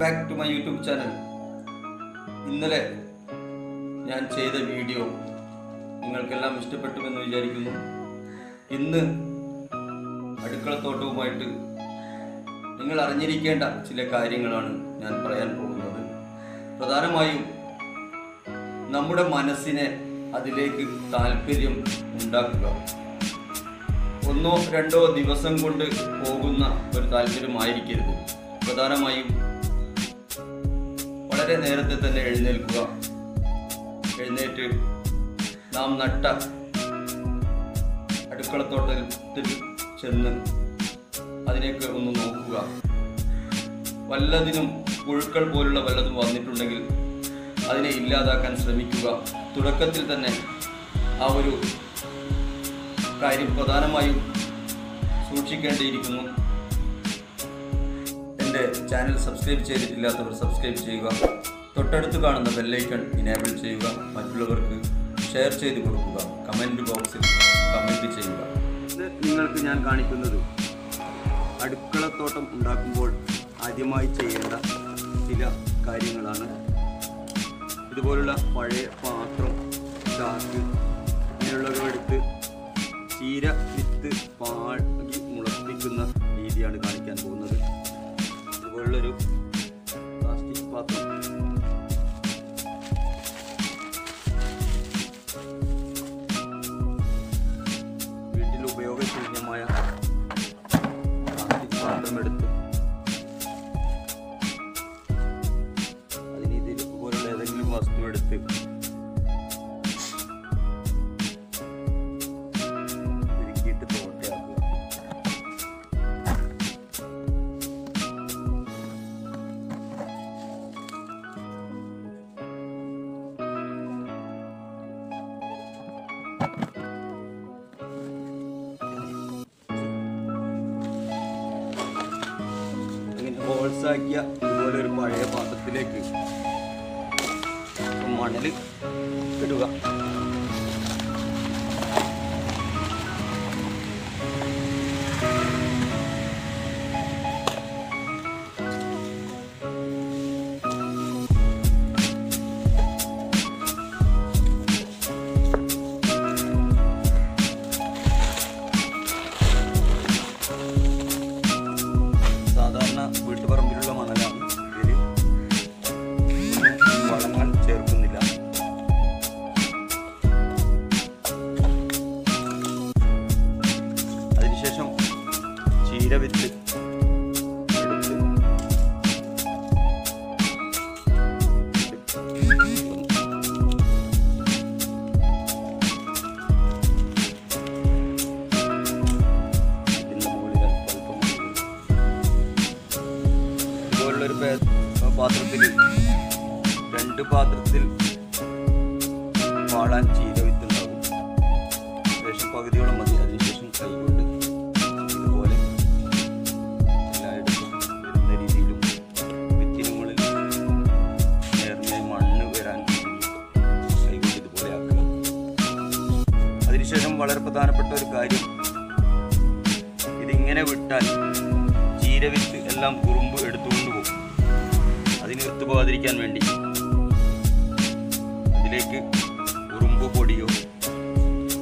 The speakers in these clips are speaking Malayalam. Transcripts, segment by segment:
back to my YouTube channel. ഇന്നലെ ഞാൻ ചെയ്ത വീഡിയോ നിങ്ങൾക്കെല്ലാം ഇഷ്ടപ്പെട്ടുവെന്ന് വിചാരിക്കുന്നു. ഇന്ന് അടുക്കളത്തോട്ടവുമായിട്ട് നിങ്ങൾ അറിഞ്ഞിരിക്കേണ്ട ചില കാര്യങ്ങളാണ് ഞാൻ പറയാൻ പോകുന്നത്. പ്രധാനമായും നമ്മുടെ മനസ്സിനെ അതിലേക്ക് താല്പര്യം ഉണ്ടാക്കുക. ഒന്നോ രണ്ടോ ദിവസം കൊണ്ട് പോകുന്ന ഒരു താല്പര്യമായിരിക്കരുത്. പ്രധാനമായും വളരെ നേരത്തെ തന്നെ എഴുന്നേൽക്കുക. എഴുന്നേറ്റ് നാം നട്ട അടുക്കളത്തോട്ടത്തിൽ ചെന്ന് അതിനേക്ക് ഒന്ന് നോക്കുക. വല്ലതിനും പുഴുക്കൾ പോലുള്ള വല്ലതും വന്നിട്ടുണ്ടെങ്കിൽ അതിനെ ഇല്ലാതാക്കാൻ ശ്രമിക്കുക. തുടക്കത്തിൽ തന്നെ ആ ഒരു കാര്യം പ്രധാനമായും സൂക്ഷിക്കേണ്ടിയിരിക്കുന്നു. എൻ്റെ ചാനൽ സബ്സ്ക്രൈബ് ചെയ്തിട്ടില്ലാത്തവർ സബ്സ്ക്രൈബ് ചെയ്യുക. തൊട്ടടുത്ത് കാണുന്ന ബെല്ലൈക്കൺ ഇനേബിൾ ചെയ്യുക. മറ്റുള്ളവർക്ക് ഷെയർ ചെയ്ത് കൊടുക്കുക. കമൻറ്റ് ബോക്സിൽ കമൻറ്റ് ചെയ്യുക. ഇത് നിങ്ങൾക്ക് ഞാൻ കാണിക്കുന്നത് അടുക്കളത്തോട്ടം ഉണ്ടാക്കുമ്പോൾ ആദ്യമായി ചെയ്യേണ്ട ചില കാര്യങ്ങളാണ്. ഇതുപോലുള്ള പഴയ പാത്രം, ചാക്ക് ഇങ്ങനെയുള്ളവ എടുത്ത് ചീര വിത്ത് പാകി മുളപ്പിക്കുന്ന രീതിയാണ് കാണിക്കാൻ പോകുന്നത്. ഇതുപോലുള്ളൊരു പ്ലാസ്റ്റിക് പാത്രം വീട്ടിൽ ഉപയോഗശൂന്യമായ പ്ലാസ്റ്റിക് പാത്രം എടുത്ത് അതിന് ഇതിൽ ഇതുപോലുള്ള ഏതെങ്കിലും വസ്തു എടുത്ത് ഹോൾസാക്കിയ ഇതുപോലെ ഒരു പഴയ പാത്രത്തിലേക്ക് മണൽ ഇടുക. വീട്ടുപറമ്പിലുള്ള മണലാണ്. ഇതിൽ വളങ്ങൾ ചേർക്കുന്നില്ല. അതിനുശേഷം ചീര വിത്ത് എടുത്ത് ഒരു പാത്രത്തിൽ 2 പാത്രത്തിൽ വാളാൻ ചീര വിത്തുണ്ടാകും. ശേഷം പകുതിയോളം മതി. അതിനുശേഷം കൈകൊണ്ട് ഇതുപോലെ എല്ലായിടത്തും വരുന്ന രീതിയിലും വിത്തിന് മുകളിൽ നേർമയായി മണ്ണ് വരാൻ കൈകൊണ്ട് ഇതുപോലെ ആക്കുക. അതിനുശേഷം വളരെ പ്രധാനപ്പെട്ട ഒരു കാര്യം, ഇതിങ്ങനെ വിട്ടാൽ ചീരവിത്ത് എല്ലാം കുറുമ്പ് എടുത്തുകൊണ്ട് പോകും. അതിന് വിട്ടുപോകാതിരിക്കാൻ വേണ്ടി അതിലേക്ക് ഉറുമ്പ് പൊടിയോ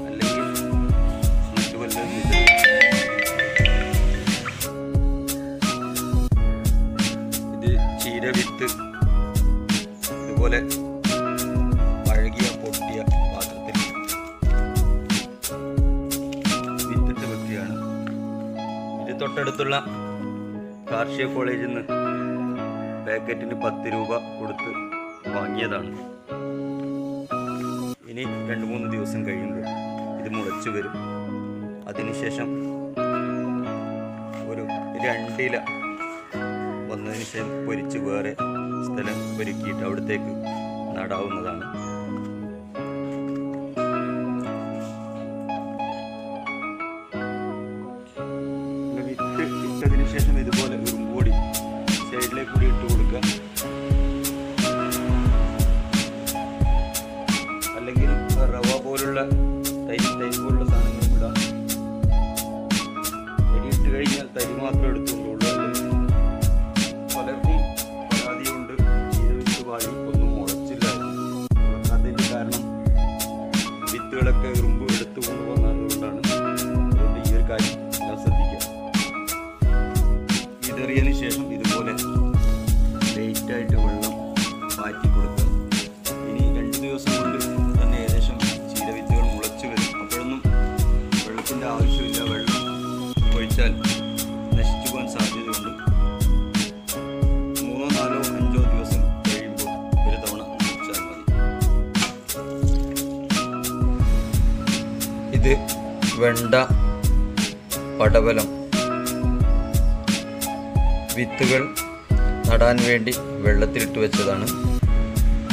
അല്ലെങ്കിൽ മറ്റു വല്ലതും ഇത് ചീരവിത്ത് ഇതുപോലെ പഴകിയ പൊട്ടിയ പാത്രത്തിൽ വിത്തിട്ട് വെക്കുകയാണ്. ഇത് തൊട്ടടുത്തുള്ള കാർഷിക കോളേജിൽ നിന്ന് പാക്കറ്റിന് 10 രൂപ കൊടുത്ത് വാങ്ങിയതാണ്. ഇനി 2-3 ദിവസം കഴിയുമ്പോൾ ഇത് മുളച്ചു വരും. അതിനുശേഷം ഒരു 2 ഇല വന്നതിന് ശേഷം പൊരിച്ച് വേറെ സ്ഥലം ഒരുക്കിയിട്ട് അവിടത്തേക്ക് നടാവുന്നതാണ്. വിത്ത് ഇട്ടതിന് ശേഷം ഇതുപോലെ ഉറുമ്പൊടി സൈഡിലേക്ക് കൂടി ഇട്ട് കൊടുക്കുക. അല്ലെങ്കിൽ റവ പോലുള്ള തൈര് പോലുള്ള സാധനങ്ങളും ഇടാം. തരി ഇട്ട് കഴിഞ്ഞാൽ തരി മാത്രം എടുത്തുകൊണ്ടുള്ളൂ. അല്ലെങ്കിൽ പലർക്കും വെണ്ട, പടവലം വിത്തുകൾ നടാൻ വേണ്ടി വെള്ളത്തിലിട്ട് വെച്ചതാണ്.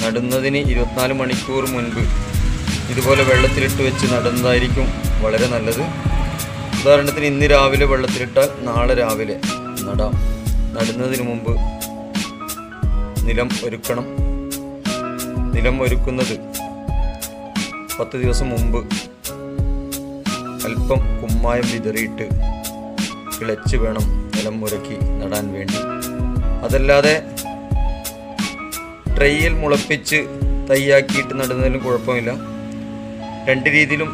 നടുന്നതിന് 24 മണിക്കൂർ മുൻപ് ഇതുപോലെ വെള്ളത്തിലിട്ട് വെച്ച് നടുന്നതായിരിക്കും വളരെ നല്ലത്. ഉദാഹരണത്തിന് ഇന്ന് രാവിലെ വെള്ളത്തിലിട്ടാൽ നാളെ രാവിലെ നടാം. നടുന്നതിന് മുമ്പ് നിലം ഒരുക്കണം. നിലം ഒരുക്കുന്നത് 10 ദിവസം മുമ്പ് അല്പം കുമ്മായം വിതറിയിട്ട് കിളച്ച് വേണം നിലം ഒരുക്കി നടാൻ വേണ്ടി. അതല്ലാതെ ട്രെയിൽ മുളപ്പിച്ച് തൈയാക്കിയിട്ട് നടുന്നതിലും കുഴപ്പമില്ല. 2 രീതിയിലും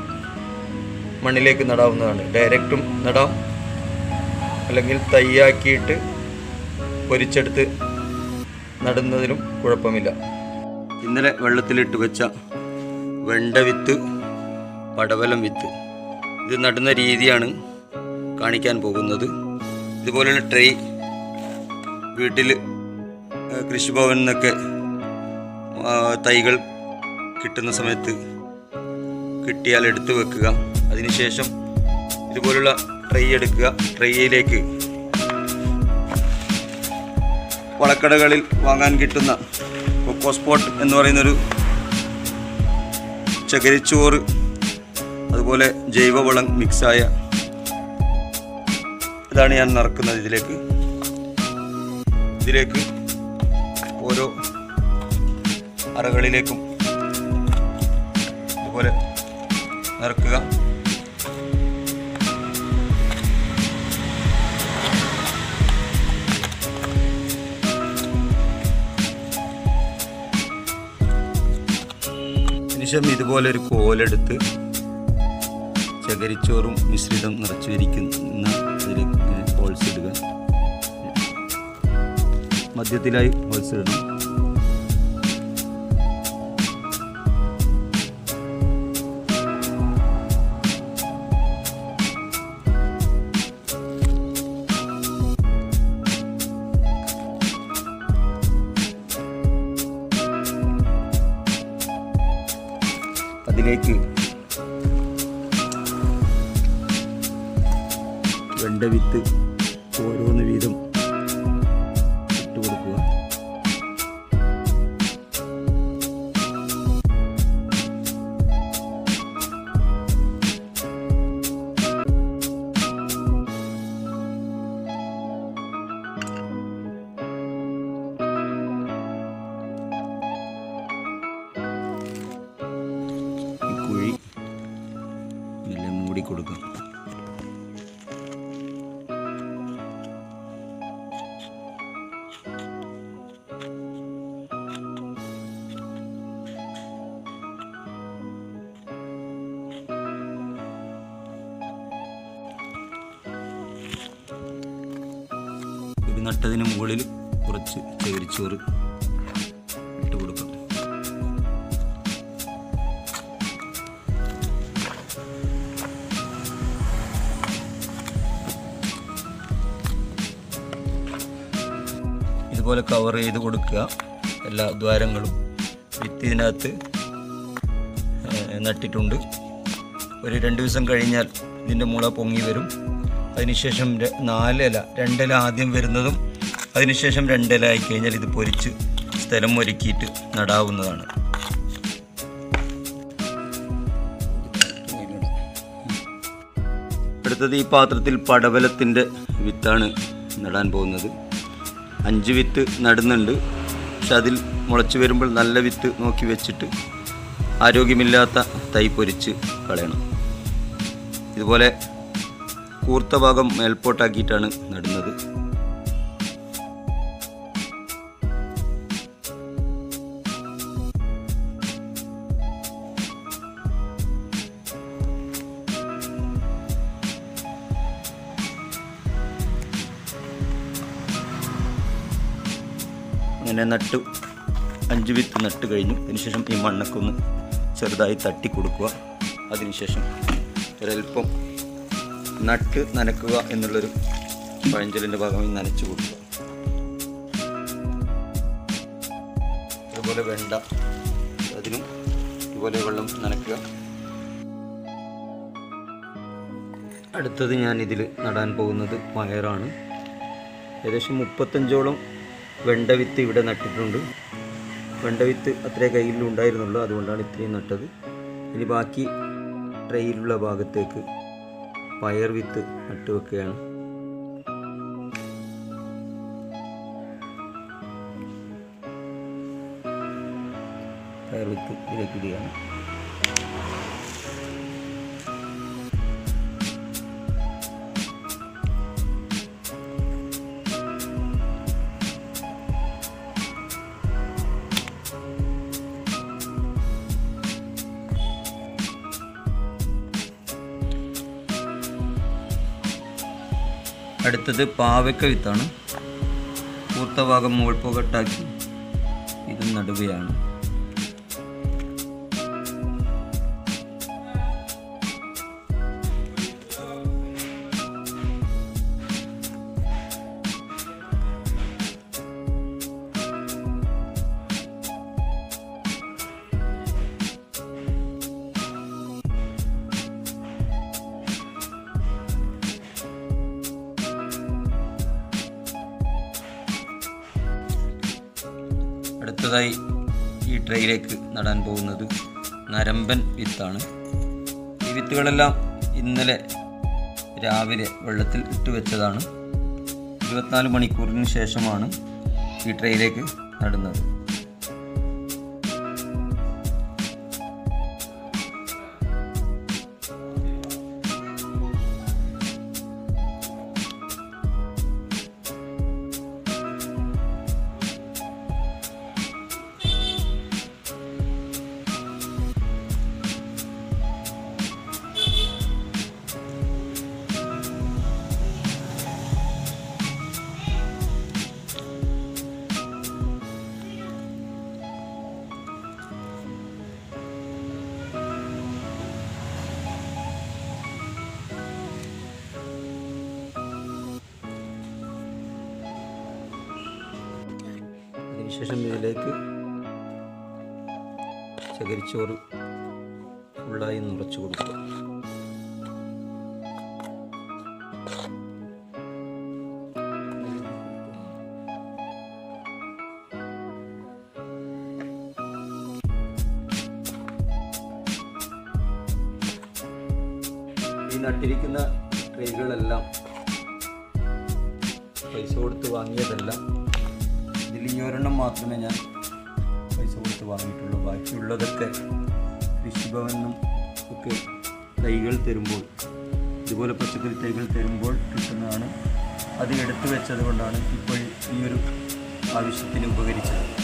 മണ്ണിലേക്ക് നടാവുന്നതാണ്. ഡയറക്റ്റും നടാം, അല്ലെങ്കിൽ തൈയാക്കിയിട്ട് പൊരിച്ചെടുത്ത് നടുന്നതിലും കുഴപ്പമില്ല. ഇന്നലെ വെള്ളത്തിലിട്ട് വെച്ച വെണ്ട വിത്ത്, പടവലം വിത്ത്, ഇത് നടുന്ന രീതിയാണ് കാണിക്കാൻ പോകുന്നത്. ഇതുപോലെയുള്ള ട്രൈ വീട്ടിൽ കൃഷിഭവനിൽ നിന്നൊക്കെ തൈകൾ കിട്ടുന്ന സമയത്ത് കിട്ടിയാൽ എടുത്തു വെക്കുക. അതിനുശേഷം ഇതുപോലുള്ള ട്രൈ എടുക്കുക. ട്രൈയിലേക്ക് വളക്കടകളിൽ വാങ്ങാൻ കിട്ടുന്ന കൊക്കോസ്പോട്ട് എന്ന് പറയുന്നൊരു ചകിരിച്ചോറ്, അതുപോലെ ജൈവവളം മിക്സായ ഇതാണ് ഞാൻ നിറക്കുന്നത്. ഇതിലേക്ക് ഓരോ അറകളിലേക്കും ഇതുപോലെ നിറക്കുക. അതിനുശേഷം ഇതുപോലെ ഒരു കോലെടുത്ത് ചകരിച്ചോറും മിശ്രിതം നിറച്ചിരിക്കുന്ന ഇതിലേക്ക് ഹോൾസ് ഇടുക. മധ്യത്തിലായി ഹോൾസ് ഇടണം. അതിലേക്ക് വെണ്ട വിത്ത് ഓരോന്ന് വീതം ഇട്ട് കൊടുക്കുക. കുഴി മെല്ലെ മൂടി കൊടുക്കുക. ഇത് നട്ടതിന് മുകളിൽ കുറച്ച് ചകിരിച്ചോറ് ഇട്ട് കൊടുക്കുക. ഇതുപോലെ കവർ ചെയ്ത് കൊടുക്കുക എല്ലാ ദ്വാരങ്ങളും. വിത്ത് ഇതിനകത്ത് നട്ടിട്ടുണ്ട്. ഒരു 2 ദിവസം കഴിഞ്ഞാൽ ഇതിൻ്റെ മുള പൊങ്ങി വരും. അതിനുശേഷം 4 ഇല, 2 ഇല ആദ്യം വരുന്നതും അതിനുശേഷം 2 ഇല ആയിക്കഴിഞ്ഞാൽ ഇത് പൊരിച്ച് സ്ഥലം ഒരുക്കിയിട്ട് നടാവുന്നതാണ്. അടുത്തത് ഈ പാത്രത്തിൽ പടവലത്തിൻ്റെ വിത്താണ് നടാൻ പോകുന്നത്. 5 വിത്ത് നടുന്നുണ്ട്. പക്ഷെ അതിൽ മുളച്ച് വരുമ്പോൾ നല്ല വിത്ത് നോക്കി വെച്ചിട്ട് ആരോഗ്യമില്ലാത്ത തൈ പൊരിച്ച് കളയണം. ഇതുപോലെ കൂർത്ത ഭാഗം മേൽപോട്ടാക്കിയിട്ടാണ് നടുന്നത്. അങ്ങനെ 5 വിത്ത് നട്ട് കഴിഞ്ഞു. അതിനുശേഷം ഈ മണ്ണൊക്കെ ഒന്ന് ചെറുതായി തട്ടി കൊടുക്കുക. അതിനുശേഷം ഒരൽപ്പം നട്ട് നനക്കുക എന്നുള്ളൊരു പഴഞ്ചൊല്ലിൻ്റെ ഭാഗമായി നനച്ച് കൊടുക്കുക. അതുപോലെ വെണ്ട, അതിനും ഇതുപോലെ വെള്ളം നനയ്ക്കുക. അടുത്തത് ഞാൻ ഇതിൽ നടാൻ പോകുന്നത് പയറാണ്. ഏകദേശം 35ഓളം വെണ്ടവിത്ത് ഇവിടെ നട്ടിട്ടുണ്ട്. വെണ്ടവിത്ത് അത്രേ കയ്യിലുണ്ടായിരുന്നുള്ളൂ, അതുകൊണ്ടാണ് ഇത്രയും നട്ടത്. ഇനി ബാക്കി ട്രെയിലുള്ള ഭാഗത്തേക്ക് പയർ വിത്ത് നട്ടു വെക്കുകയാണ്. പയർ വിത്ത് ഇതിലേക്ക് ഇടുകയാണ്. അടുത്തത് പാവയ്ക്ക വിത്താണ്. പൂർത്ത ഭാഗം മുകൾ പോകട്ടാക്കി ഇത് നടുകയാണ്. അടുത്തതായി ഈ ട്രെയിലേക്ക് നടാൻ പോകുന്നത് നരമ്പൻ വിത്താണ്. ഈ വിത്തുകളെല്ലാം ഇന്നലെ രാവിലെ വെള്ളത്തിൽ ഇട്ട് വെച്ചതാണ്. 24 മണിക്കൂറിന് ശേഷമാണ് ഈ ട്രെയിലേക്ക് നടുന്നത്. അതിനുശേഷം ഇതിലേക്ക് ചകിരിച്ചോറ് ഫുള്ളായി നിറച്ചു കൊടുക്കുക. ഈ നട്ടിരിക്കുന്ന ട്രെയികളെല്ലാം പൈസ കൊടുത്ത് വാങ്ങിയതല്ല. ഇതിൽ ഈ ഒരെണ്ണം മാത്രമേ ഞാൻ പൈസ കൊടുത്ത് വാങ്ങിയിട്ടുള്ളൂ. ബാക്കിയുള്ളതൊക്കെ കൃഷിഭവനും ഒക്കെ തൈകൾ തരുമ്പോൾ, ഇതുപോലെ പച്ചക്കറി തൈകൾ തരുമ്പോൾ കിട്ടുന്നതാണ്. അത് എടുത്തു വെച്ചത് കൊണ്ടാണ് ഇപ്പോൾ ഈ ഒരു ആവശ്യത്തിന് ഉപകരിച്ചത്.